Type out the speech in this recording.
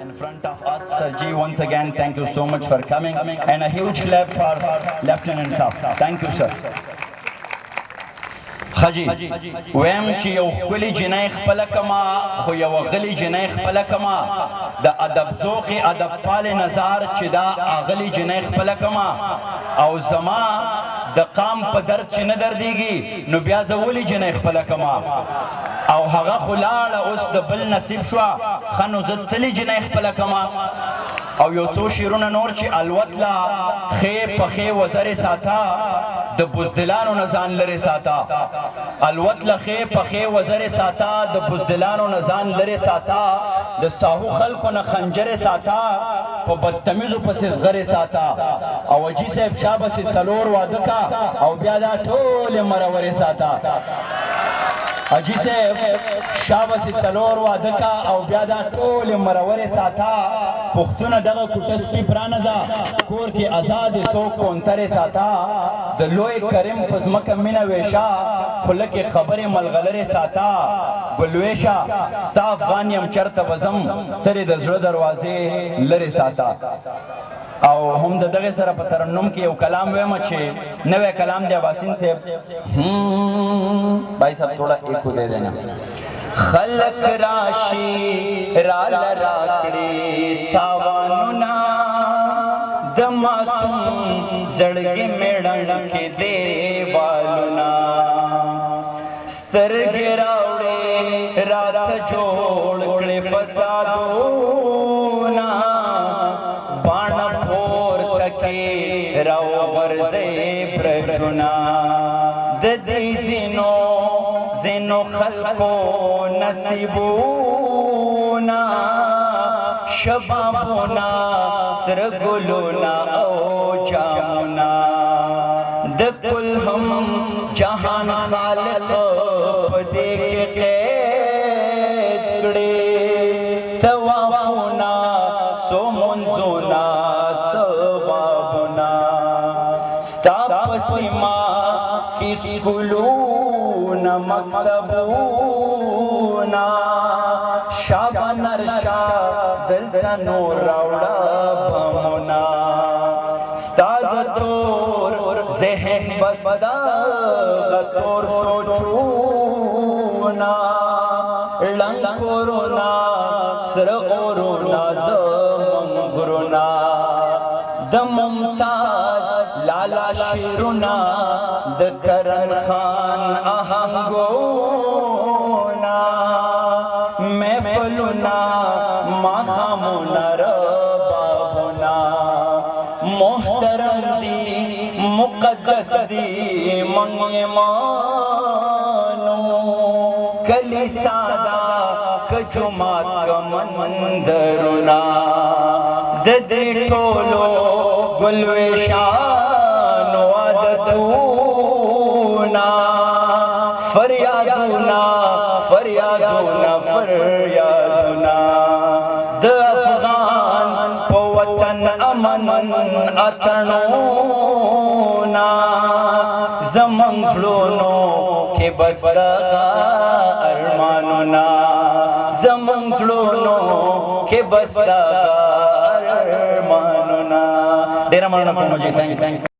in front of us. Sir Ji, once again, thank you so much for coming, and a huge clap for Lieutenant Saab. Thank you, sir. خجی ویم چې یو ښکلي جنۍ خپله کما خو یوه غلي جنۍ خپله کما د ادب ذوقې ادب پال نظار چې دا اغلي جنۍ خپله کما او زما د قام په درد چې نه دردېږي نو بیا زه ولې جنۍ خپله کما او هغه خو لاړه اوس د بل نصیب شوه ښه نو زه تلې جنۍ خپله کما او یو څو شعرونه نور چې الوت لا ښې پښې وزرې ساته د بزدلانو نه ځان لرې ساته الوت له ښې پښې وزرې ساته د بزدلانو نه ځان لرې ساته د ساهو خلکو نه خنجرې ساته په بدتمیزو پسې زغرې ساته او حاجي صاحب شا پسې څلور واده کا او بیا دا ټولې مرورې ساته حاجي صاحب شا پسې څلور واده کا او بیا دا ټولې مرورې ساته پښتونه دغه کوټه سپي پرانه ده کور کې ازاد څوک کونترې ساته د لوی کریم په ځمکه مینه ویشه خوله کې خبرې ملغلرې ساته ګلویشه ستا افغان یم چرته به ځم ترې د زړه دروازې لرې ساته او هم د دغه سره په ترنم کې یو کلام وایم چې نوی کلام دی عباسین صاحب بھائی صاحب تھوڑا ایکو دے دینا خلق راشی رال راکڑی تاوانونا د معصوم زړګي میړن کې دیوالونا سترګې راوړې رات جوړ کړې فسادونا باڼ پورته کې راوغورځې برجونا د دې زینو خلقو نصیبونا شبابونا سرگلونا او جامونا د کل هم جهان خالق پدې کې قید کړي توافونا سو منزونا ثوابونا ستا پسیما کی سکولونا مکتبونا شابه نرشا دلته نور راوړه بمونا ستا د تور ذهن بس دغه تور سوچونا ړنګ کورونا سره اورونا زموږ غرونه د ممتاز لالا شیرونه د کرن خان آهنګونه محفلونه ماښامونه ربابونه محترم دي مقدس دي موږ یې مانو کلیسا ده که جومات که مندرونه د دې ټولو ګلویشانو عادتونه فریادونه فریادونه فریادونه د افغان په وطن امن اتڼونه زموږ زړونو کې بس دغه ارمانونه زموږ زړونو کې بس دغه ارمانونه ډېره مننه کوم حاجي تhank you